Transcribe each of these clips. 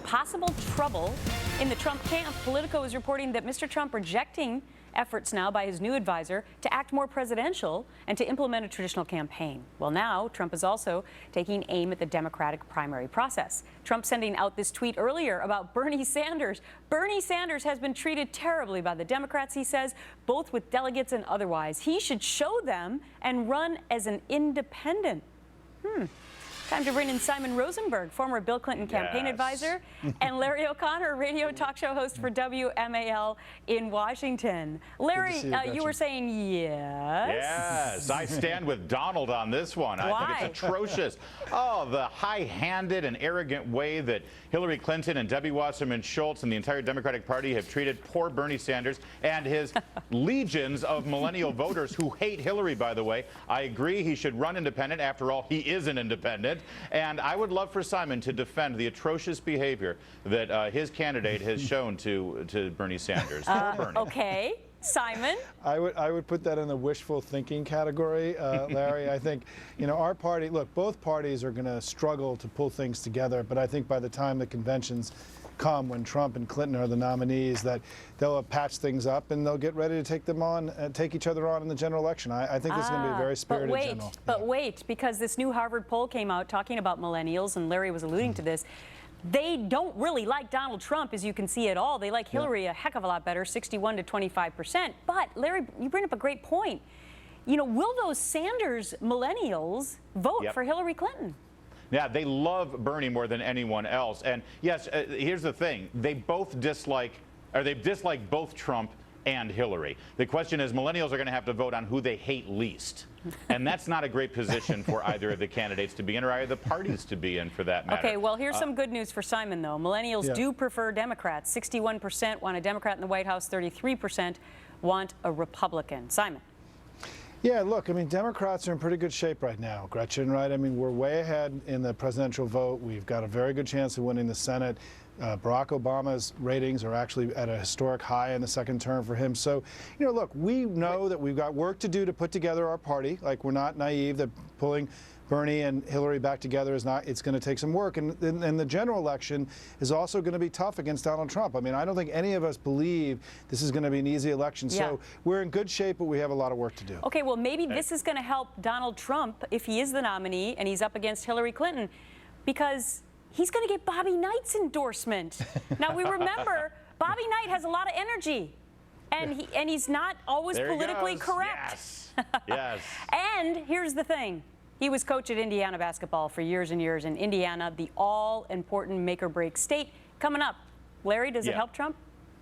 possible trouble in the Trump camp. Politico is reporting that Mr. Trump rejecting efforts now by his new advisor to act more presidential and to implement a traditional campaign. Well, now Trump is also taking aim at the Democratic primary process. Trump sending out this tweet earlier about Bernie Sanders. Bernie Sanders has been treated terribly by the Democrats, he says, both with delegates and otherwise. He should show them and run as an independent. Time to bring in Simon Rosenberg, former Bill Clinton campaign advisor, and Larry O'Connor, radio talk show host for WMAL in Washington. Larry, you were saying yes? Yes, I stand with Donald on this one. Why? I think it's atrocious. Oh, the high-handed and arrogant way that Hillary Clinton and Debbie Wasserman Schultz and the entire Democratic Party have treated poor Bernie Sanders and his legions of millennial voters who hate Hillary, by the way. I agree he should run independent. After all, he is an independent. And I would love for Simon to defend the atrocious behavior that his candidate has shown to Bernie Sanders. Bernie. Okay. Simon? I would put that in the wishful thinking category, Larry. I think, our party, look, both parties are going to struggle to pull things together, but I think by the time the conventions come, when Trump and Clinton are the nominees, that they'll have patched things up and they'll get ready to take them on, take each other on in the general election. I think this is going to be a very spirited general. But wait, because this new Harvard poll came out talking about millennials, and Larry was alluding to this. They don't really like Donald Trump, as you can see at all. They like Hillary a heck of a lot better, 61 to 25%. But Larry, you bring up a great point. Will those Sanders millennials vote for Hillary Clinton? Yeah, they love Bernie more than anyone else. And yes, here's the thing. They dislike both Trump and Hillary. The question is, millennials are going to have to vote on who they hate least. And that's not a great position for either of the candidates to be in or either the parties to be in, for that matter. Okay, well, here's some good news for Simon, though. Millennials do prefer Democrats. 61% want a Democrat in the White House. 33% want a Republican. Simon. Yeah, look, I mean, Democrats are in pretty good shape right now, Gretchen, right? I mean, we're way ahead in the presidential vote. We've got a very good chance of winning the Senate. Barack Obama's ratings are actually at a historic high in the second term for him. So, look, we know that we've got work to do to put together our party. Like, we're not naive that pulling Bernie and Hillary back together is not, it's going to take some work. And the general election is also going to be tough against Donald Trump. I mean, I don't think any of us believe this is going to be an easy election. So we're in good shape, but we have a lot of work to do. Okay, well, maybe this is going to help Donald Trump if he is the nominee and he's up against Hillary Clinton, because he's going to get Bobby Knight's endorsement. Now, we remember Bobby Knight has a lot of energy, and he's not always politically correct. Yes. Yes. And here's the thing. He was coach at Indiana basketball for years and years, and Indiana, the all-important make-or-break state. Coming up, Larry, does it help Trump?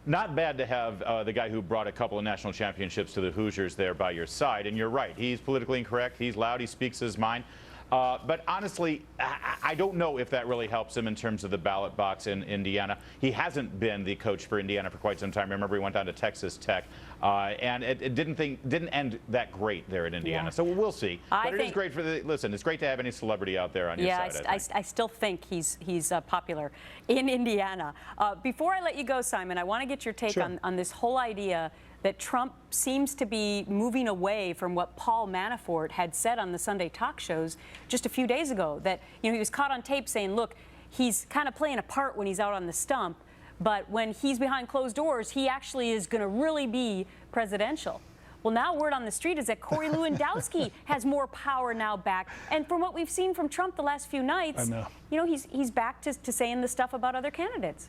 Not bad to have the guy who brought a couple of national championships to the Hoosiers there by your side. And you're right. He's politically incorrect. He's loud. He speaks his mind. But honestly, I don't know if that really helps him in terms of the ballot box in Indiana. He hasn't been the coach for Indiana for quite some time. Remember, he went down to Texas Tech, and it didn't end that great there in Indiana. So we'll see. But it is great for listen, it's great to have any celebrity out there on your side. I still think he's popular in Indiana. Before I let you go, Simon, I want to get your take on this whole idea that Trump seems to be moving away from what Paul Manafort had said on the Sunday talk shows just a few days ago, that he was caught on tape saying, look, he's kind of playing a part when he's out on the stump, but when he's behind closed doors, he actually is going to really be presidential. Well, now word on the street is that Corey Lewandowski has more power now back. And from what we've seen from Trump the last few nights, he's back to saying the stuff about other candidates.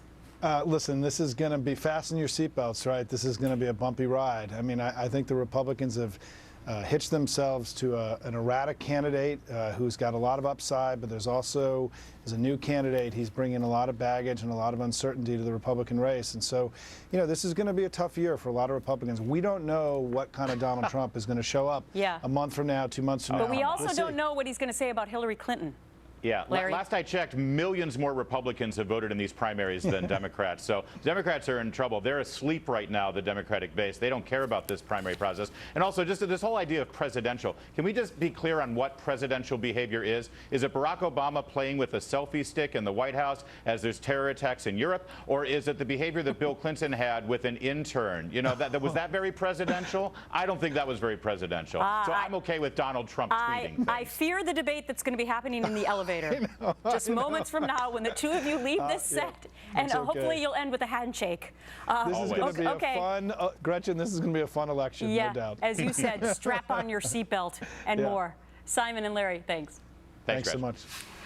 Listen, this is going to be fasten your seatbelts, right? This is going to be a bumpy ride. I mean, I think the Republicans have hitched themselves to an erratic candidate who's got a lot of upside, but there's also, as a new candidate, he's bringing a lot of baggage and a lot of uncertainty to the Republican race. And so, this is going to be a tough year for a lot of Republicans. We don't know what kind of Donald Trump is going to show up a month from now, 2 months from now. But we also don't know what he's going to say about Hillary Clinton. Yeah, last I checked, millions more Republicans have voted in these primaries than Democrats. So Democrats are in trouble. They're asleep right now, the Democratic base. They don't care about this primary process. And also, just this whole idea of presidential. Can we just be clear on what presidential behavior is? Is it Barack Obama playing with a selfie stick in the White House as there's terror attacks in Europe? Or is it the behavior that Bill Clinton had with an intern? Was that very presidential? I don't think that was very presidential. So I'm okay with Donald Trump tweeting things. I fear the debate that's going to be happening in the elevator. later. Just moments from now when the two of you leave this set, and it's okay. hopefully you'll end with a handshake. This is going to be a fun, Gretchen, this is going to be a fun election, yeah, no doubt. as you said, strap on your seatbelt and Yeah. more. Simon and Larry, thanks. Thanks so Gretchen. much.